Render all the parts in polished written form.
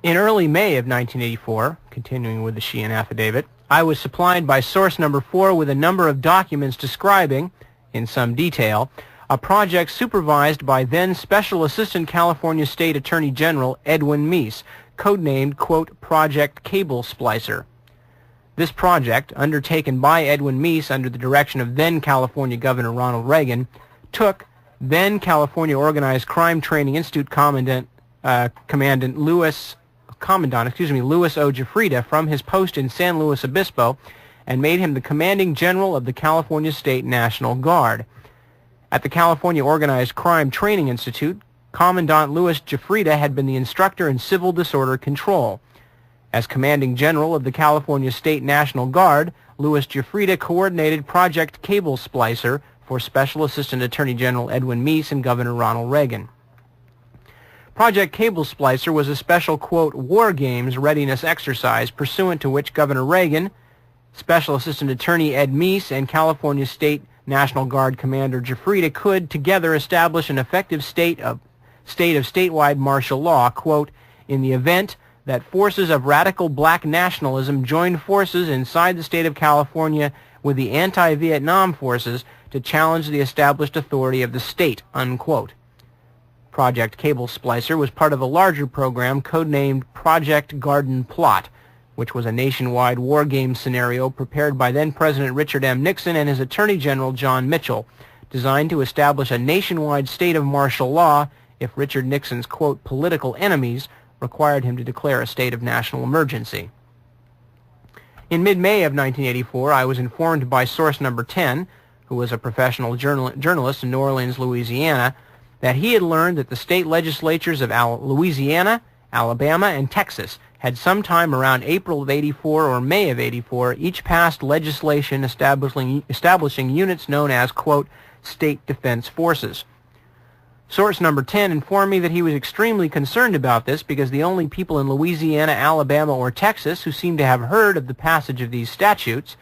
In early May of 1984, continuing with the Sheehan affidavit, I was supplied by source number 4 with a number of documents describing, in some detail, a project supervised by then Special Assistant California State Attorney General Edwin Meese, codenamed, quote, Project Cable Splicer. This project, undertaken by Edwin Meese under the direction of then California Governor Ronald Reagan, took then California Organized Crime Training Institute Commandant Louis O. Giuffrida from his post in San Luis Obispo and made him the commanding general of the California State National Guard. At the California Organized Crime Training Institute, Commandant Louis Giuffrida had been the instructor in civil disorder control. As commanding general of the California State National Guard, Louis Giuffrida coordinated Project Cable Splicer for Special Assistant Attorney General Edwin Meese and Governor Ronald Reagan. Project Cable Splicer was a special, quote, war games readiness exercise pursuant to which Governor Reagan, Special Assistant Attorney Ed Meese, and California State National Guard Commander Giuffrida could together establish an effective state of statewide martial law, quote, in the event that forces of radical black nationalism joined forces inside the state of California with the anti-Vietnam forces to challenge the established authority of the state, unquote. Project Cable Splicer was part of a larger program codenamed Project Garden Plot, which was a nationwide war game scenario prepared by then-President Richard M. Nixon and his Attorney General John Mitchell, designed to establish a nationwide state of martial law if Richard Nixon's, quote, political enemies required him to declare a state of national emergency. In mid-May of 1984, I was informed by source number 10, who was a professional journalist in New Orleans, Louisiana, that he had learned that the state legislatures of Louisiana, Alabama, and Texas had sometime around April of '84 or May of '84 each passed legislation establishing units known as, quote, state defense forces. Source number 10 informed me that he was extremely concerned about this because the only people in Louisiana, Alabama, or Texas who seemed to have heard of the passage of these statutes,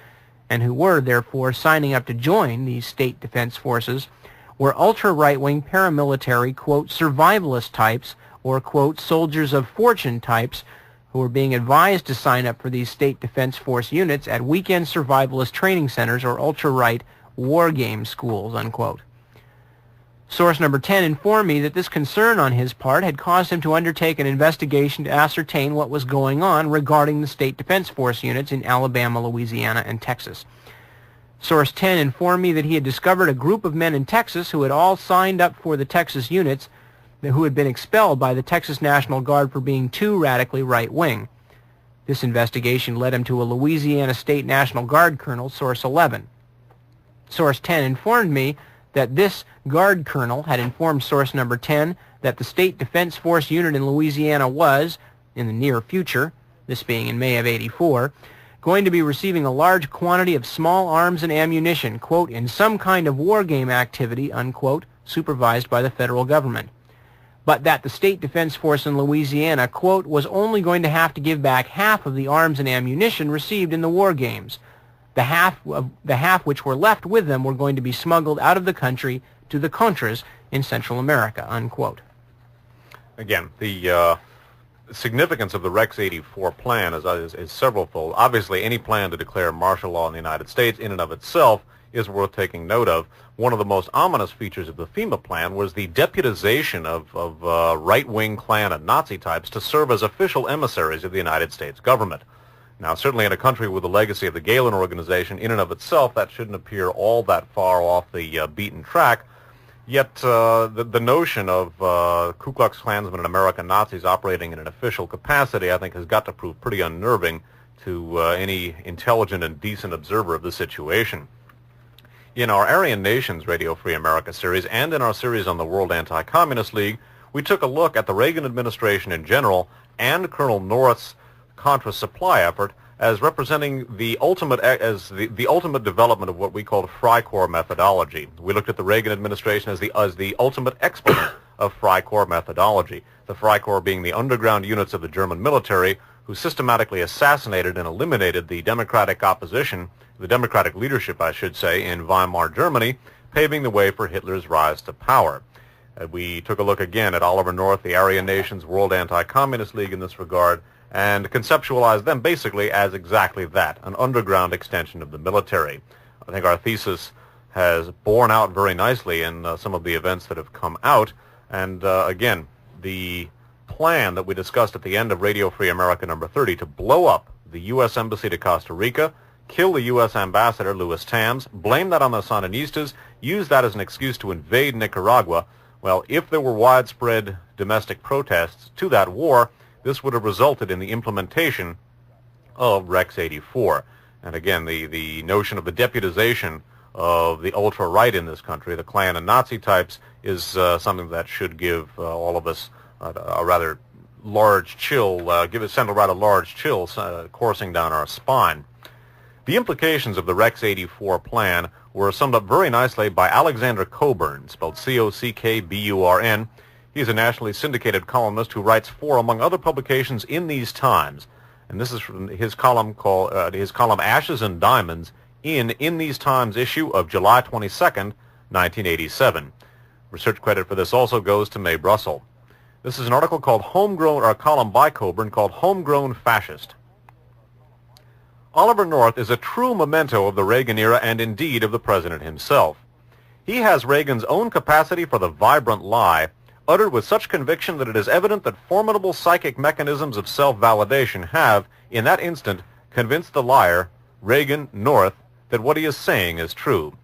and who were, therefore, signing up to join these state defense forces, were ultra-right-wing paramilitary, quote, survivalist types, or, quote, soldiers of fortune types, who were being advised to sign up for these state defense force units at weekend survivalist training centers or ultra-right war game schools, unquote. Source number 10 informed me that this concern on his part had caused him to undertake an investigation to ascertain what was going on regarding the state defense force units in Alabama, Louisiana, and Texas. Source 10 informed me that he had discovered a group of men in Texas who had all signed up for the Texas units who had been expelled by the Texas National Guard for being too radically right-wing. This investigation led him to a Louisiana State National Guard colonel, Source 11. Source 10 informed me that this Guard colonel had informed Source number 10 that the State Defense Force unit in Louisiana was, in the near future, this being in May of '84, going to be receiving a large quantity of small arms and ammunition, quote, in some kind of war game activity, unquote, supervised by the federal government. But that the State Defense Force in Louisiana, quote, was only going to have to give back half of the arms and ammunition received in the war games. The half which were left with them were going to be smuggled out of the country to the Contras in Central America, unquote. Again, the significance of the Rex 84 plan is severalfold. Obviously, any plan to declare martial law in the United States in and of itself is worth taking note of. One of the most ominous features of the FEMA plan was the deputization of right-wing Klan and Nazi types to serve as official emissaries of the United States government. Now, certainly in a country with the legacy of the Galen organization, in and of itself, that shouldn't appear all that far off the beaten track. Yet the notion of Ku Klux Klansmen and American Nazis operating in an official capacity, I think, has got to prove pretty unnerving to any intelligent and decent observer of the situation. In our Aryan Nations Radio Free America series and in our series on the World Anti-Communist League, we took a look at the Reagan administration in general and Colonel North's Contra supply effort as representing the ultimate the ultimate development of what we called Freikorps methodology. We looked at the Reagan administration as the ultimate exponent of Freikorps methodology, the Freikorps being the underground units of the German military who systematically assassinated and eliminated the democratic opposition, the democratic leadership, I should say, in Weimar Germany, paving the way for Hitler's rise to power. We took a look again at Oliver North, the Aryan Nations, World Anti-Communist League in this regard, and conceptualized them basically as exactly that, an underground extension of the military. I think our thesis has borne out very nicely in some of the events that have come out, and again, the plan that we discussed at the end of Radio Free America number 30 to blow up the U.S. Embassy to Costa Rica, kill the U.S. Ambassador, Louis Tams, blame that on the Sandinistas, use that as an excuse to invade Nicaragua. Well, if there were widespread domestic protests to that war, this would have resulted in the implementation of Rex 84. And again, the notion of the deputization of the ultra-right in this country, the Klan and Nazi types, is something that should give all of us a rather large chill, send a rather large chill coursing down our spine. The implications of the Rex 84 plan were summed up very nicely by Alexander Cockburn, spelled Cockburn. He's a nationally syndicated columnist who writes for, among other publications, In These Times. And this is from his column called Ashes and Diamonds in These Times issue of July 22nd, 1987. Research credit for this also goes to Mae Brussel. This is an article called a column by Cockburn called Homegrown Fascist. Oliver North is a true memento of the Reagan era and indeed of the president himself. He has Reagan's own capacity for the vibrant lie, uttered with such conviction that it is evident that formidable psychic mechanisms of self-validation have, in that instant, convinced the liar, Reagan, North, that what he is saying is true.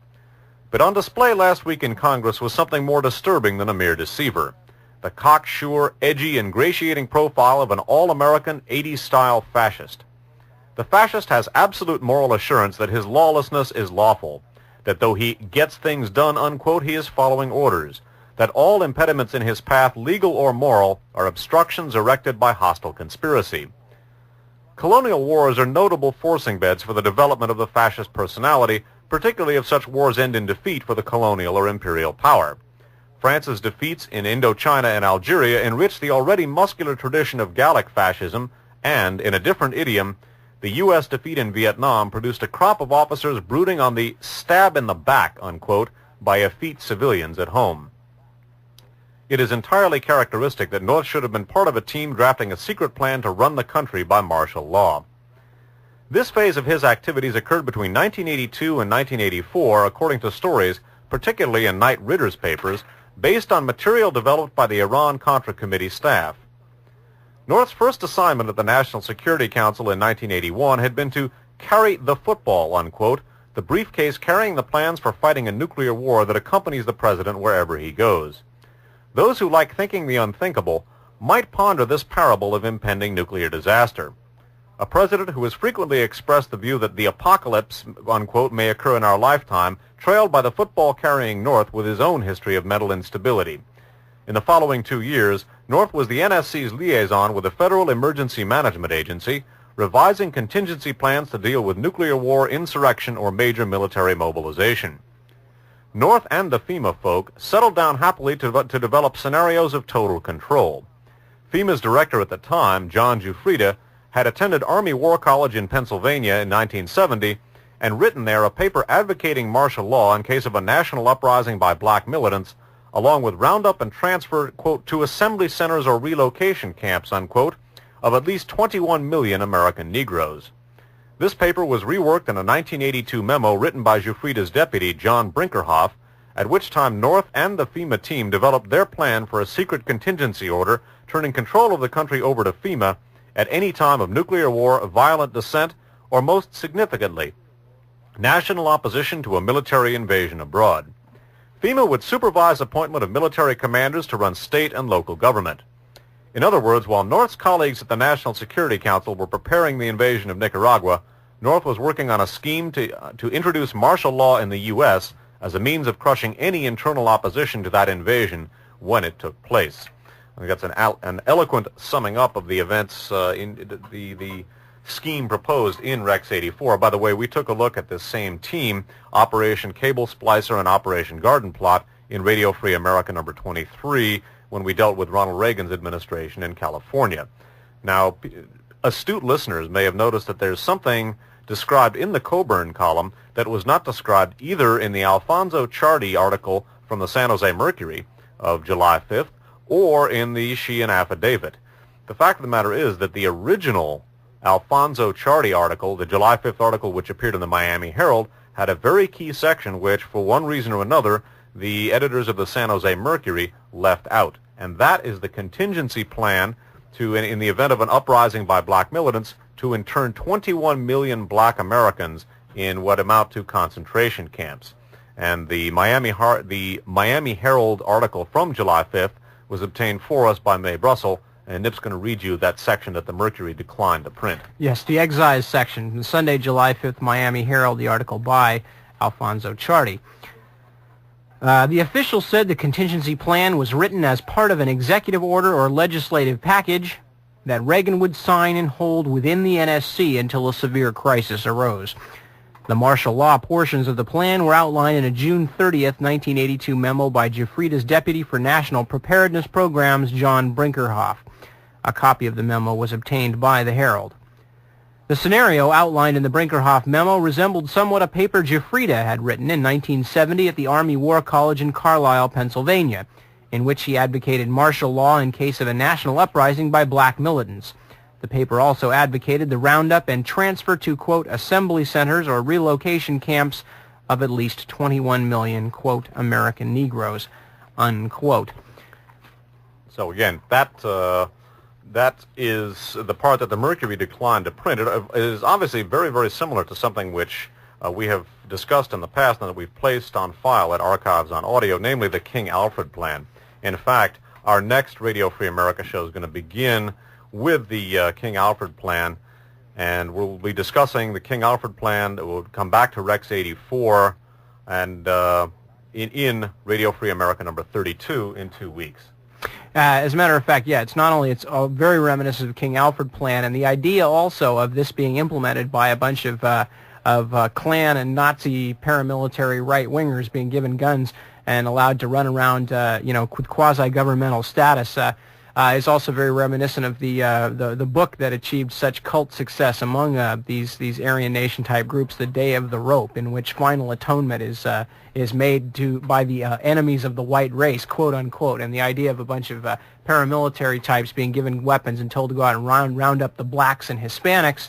But on display last week in Congress was something more disturbing than a mere deceiver. The cocksure, edgy, ingratiating profile of an all-American, 80s-style fascist. The fascist has absolute moral assurance that his lawlessness is lawful, that though he gets things done, unquote, he is following orders, that all impediments in his path, legal or moral, are obstructions erected by hostile conspiracy. Colonial wars are notable forcing beds for the development of the fascist personality, particularly if such wars end in defeat for the colonial or imperial power. France's defeats in Indochina and Algeria enriched the already muscular tradition of Gallic fascism, and, in a different idiom, the U.S. defeat in Vietnam produced a crop of officers brooding on the stab in the back, unquote, by effete civilians at home. It is entirely characteristic that North should have been part of a team drafting a secret plan to run the country by martial law. This phase of his activities occurred between 1982 and 1984, according to stories, particularly in Knight Ritter's papers, based on material developed by the Iran-Contra Committee staff. North's first assignment at the National Security Council in 1981 had been to carry the football, unquote, the briefcase carrying the plans for fighting a nuclear war that accompanies the president wherever he goes. Those who like thinking the unthinkable might ponder this parable of impending nuclear disaster. A president who has frequently expressed the view that the apocalypse, unquote, may occur in our lifetime, trailed by the football-carrying North with his own history of mental instability. In the following 2 years, North was the NSC's liaison with the Federal Emergency Management Agency, revising contingency plans to deal with nuclear war, insurrection, or major military mobilization. North and the FEMA folk settled down happily to develop scenarios of total control. FEMA's director at the time, John Giuffrida, had attended Army War College in Pennsylvania in 1970 and written there a paper advocating martial law in case of a national uprising by black militants, along with roundup and transfer, quote, to assembly centers or relocation camps, unquote, of at least 21 million American Negroes. This paper was reworked in a 1982 memo written by Giuffrida's deputy, John Brinkerhoff, at which time North and the FEMA team developed their plan for a secret contingency order, turning control of the country over to FEMA at any time of nuclear war, violent dissent, or most significantly, national opposition to a military invasion abroad. FEMA would supervise appointment of military commanders to run state and local government. In other words, while North's colleagues at the National Security Council were preparing the invasion of Nicaragua, North was working on a scheme to introduce martial law in the U.S. as a means of crushing any internal opposition to that invasion when it took place. I think that's an eloquent summing up of the events in the scheme proposed in Rex 84. By the way, we took a look at this same team, Operation Cable Splicer and Operation Garden Plot, in Radio Free America number 23, when we dealt with Ronald Reagan's administration in California. Now, astute listeners may have noticed that there's something described in the Cockburn column that was not described either in the Alfonso Ciardi article from the San Jose Mercury, of July 5th or in the Sheehan affidavit. The fact of the matter is that the original Alfonso Charty article, the July 5th article which appeared in the Miami Herald, had a very key section which, for one reason or another, the editors of the San Jose Mercury left out. And that is the contingency plan to, in the event of an uprising by black militants, to intern 21 million black Americans in what amount to concentration camps. And the Miami Herald article from July 5th was obtained for us by Mae Brussel, and Nip's going to read you that section that the Mercury declined to print. Yes, the excise section, the Sunday, July 5th Miami Herald, the article by Alfonso Charty. The official said the contingency plan was written as part of an executive order or legislative package that Reagan would sign and hold within the NSC until a severe crisis arose. The martial law portions of the plan were outlined in a June 30th, 1982 memo by Jeffrida's Deputy for National Preparedness Programs, John Brinkerhoff. A copy of the memo was obtained by the Herald. The scenario outlined in the Brinkerhoff memo resembled somewhat a paper Jeffrida had written in 1970 at the Army War College in Carlisle, Pennsylvania, in which he advocated martial law in case of a national uprising by black militants. The paper also advocated the roundup and transfer to, quote, assembly centers or relocation camps of at least 21 million, quote, American Negroes, unquote. So again, that is the part that the Mercury declined to print. It is obviously very, very similar to something which we have discussed in the past and that we've placed on file at Archives on Audio, namely the King Alfred Plan. In fact, our next Radio Free America show is going to begin with the King Alfred Plan, and we'll be discussing the King Alfred Plan. We'll come back to Rex 84 and in Radio Free America number 32 in 2 weeks. As a matter of fact, yeah, it's very reminiscent of the King Alfred Plan, and the idea also of this being implemented by a bunch of Klan and Nazi paramilitary right-wingers being given guns and allowed to run around, with quasi-governmental status, is also very reminiscent of the book that achieved such cult success among these Aryan Nation type groups, The Day of the Rope, in which final atonement is made by the enemies of the white race, quote unquote, and the idea of a bunch of paramilitary types being given weapons and told to go out and round up the blacks and Hispanics.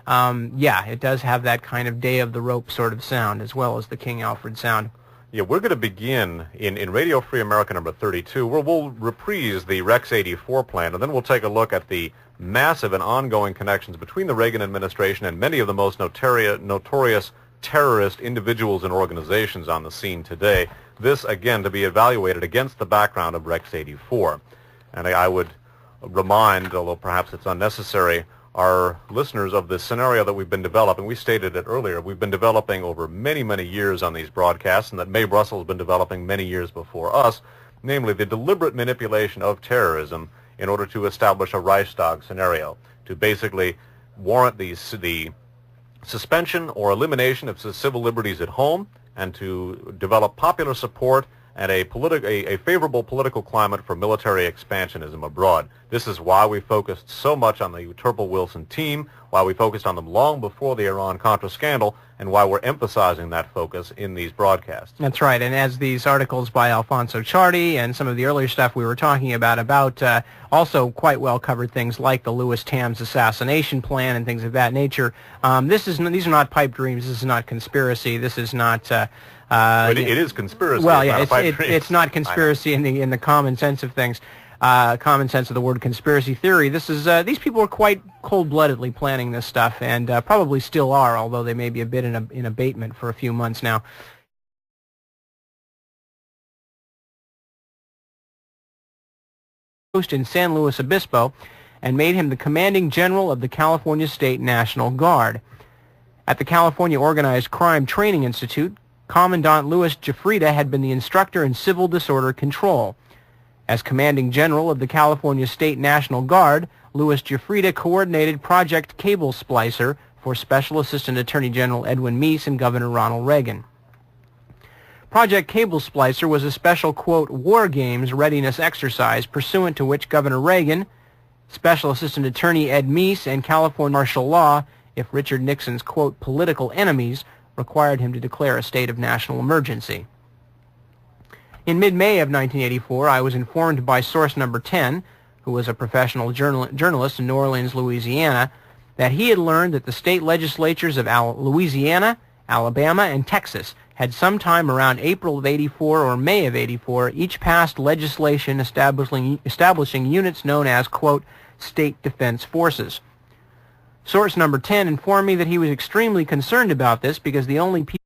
Yeah, it does have that kind of Day of the Rope sort of sound, as well as the King Alfred sound. Yeah, we're going to begin in Radio Free America number 32, where we'll reprise the Rex 84 plan, and then we'll take a look at the massive and ongoing connections between the Reagan administration and many of the most notorious terrorist individuals and organizations on the scene today. This, again, to be evaluated against the background of Rex 84. And I would remind, although perhaps it's unnecessary, our listeners of the scenario that we've been developing. We stated it earlier. We've been developing over many, many years on these broadcasts, and that Mae Brussel has been developing many years before us, namely the deliberate manipulation of terrorism in order to establish a Reichstag scenario, to basically warrant the suspension or elimination of civil liberties at home, and to develop popular support and a favorable political climate for military expansionism abroad. This is why we focused so much on the Turple Wilson team, why we focused on them long before the Iran-Contra scandal, and why we're emphasizing that focus in these broadcasts. That's right, and as these articles by Alfonso Charty and some of the earlier stuff we were talking about also quite well covered things like the Louis Tams assassination plan and things of that nature. These are not pipe dreams. This is not conspiracy. This is not... It is conspiracy. Well, yeah, it's not conspiracy in the common sense of things, common sense of the word conspiracy theory. This is these people are quite cold-bloodedly planning this stuff, and probably still are, although they may be a bit in abatement for a few months now. In San Luis Obispo, and made him the commanding general of the California State National Guard. At the California Organized Crime Training Institute, Commandant Louis Jeffrida had been the instructor in civil disorder control. As commanding general of the California State National Guard, Louis Jeffrida coordinated Project Cable Splicer for Special Assistant Attorney General Edwin Meese and Governor Ronald Reagan. Project Cable Splicer was a special, quote, war games readiness exercise pursuant to which Governor Reagan, Special Assistant Attorney Ed Meese, and California martial law, if Richard Nixon's, quote, political enemies, required him to declare a state of national emergency. In mid-May of 1984, I was informed by source number 10, who was a professional journalist in New Orleans, Louisiana, that he had learned that the state legislatures of Louisiana, Alabama, and Texas had sometime around April of '84 or May of '84 each passed legislation establishing units known as, quote, state defense forces. Source number 10 informed me that he was extremely concerned about this because the only people...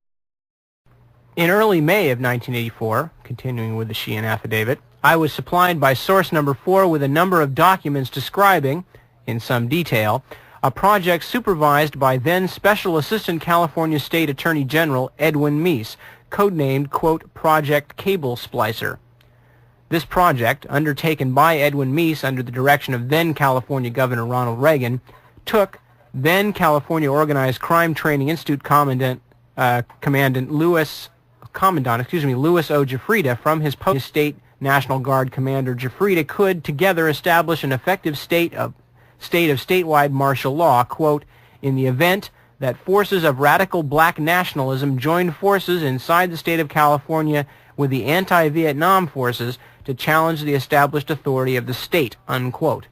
In early May of 1984, continuing with the Sheehan affidavit, I was supplied by source number 4 with a number of documents describing, in some detail, a project supervised by then Special Assistant California State Attorney General Edwin Meese, codenamed, quote, Project Cable Splicer. This project, undertaken by Edwin Meese under the direction of then California Governor Ronald Reagan, took then California Organized Crime Training Institute Commandant Louis O. Giuffrida from his post. State National Guard Commander Giuffrida could together establish an effective state of statewide martial law, quote, in the event that forces of radical black nationalism joined forces inside the state of California with the anti-Vietnam forces to challenge the established authority of the state, unquote.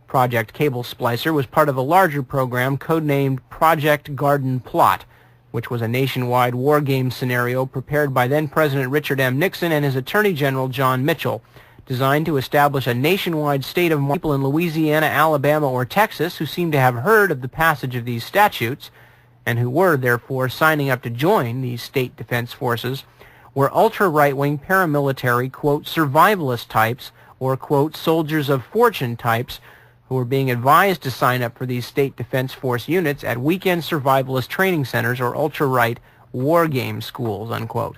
Project Cable Splicer was part of a larger program codenamed Project Garden Plot, which was a nationwide war game scenario prepared by then-President Richard M. Nixon and his Attorney General John Mitchell, designed to establish a nationwide state of people in Louisiana, Alabama, or Texas who seemed to have heard of the passage of these statutes, and who were, therefore, signing up to join these state defense forces, were ultra-right-wing paramilitary, quote, survivalist types, or, quote, soldiers of fortune types, who were being advised to sign up for these state defense force units at weekend survivalist training centers or ultra-right war game schools, unquote.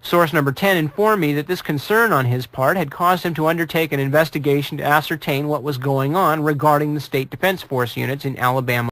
Source number 10 informed me that this concern on his part had caused him to undertake an investigation to ascertain what was going on regarding the state defense force units in Alabama.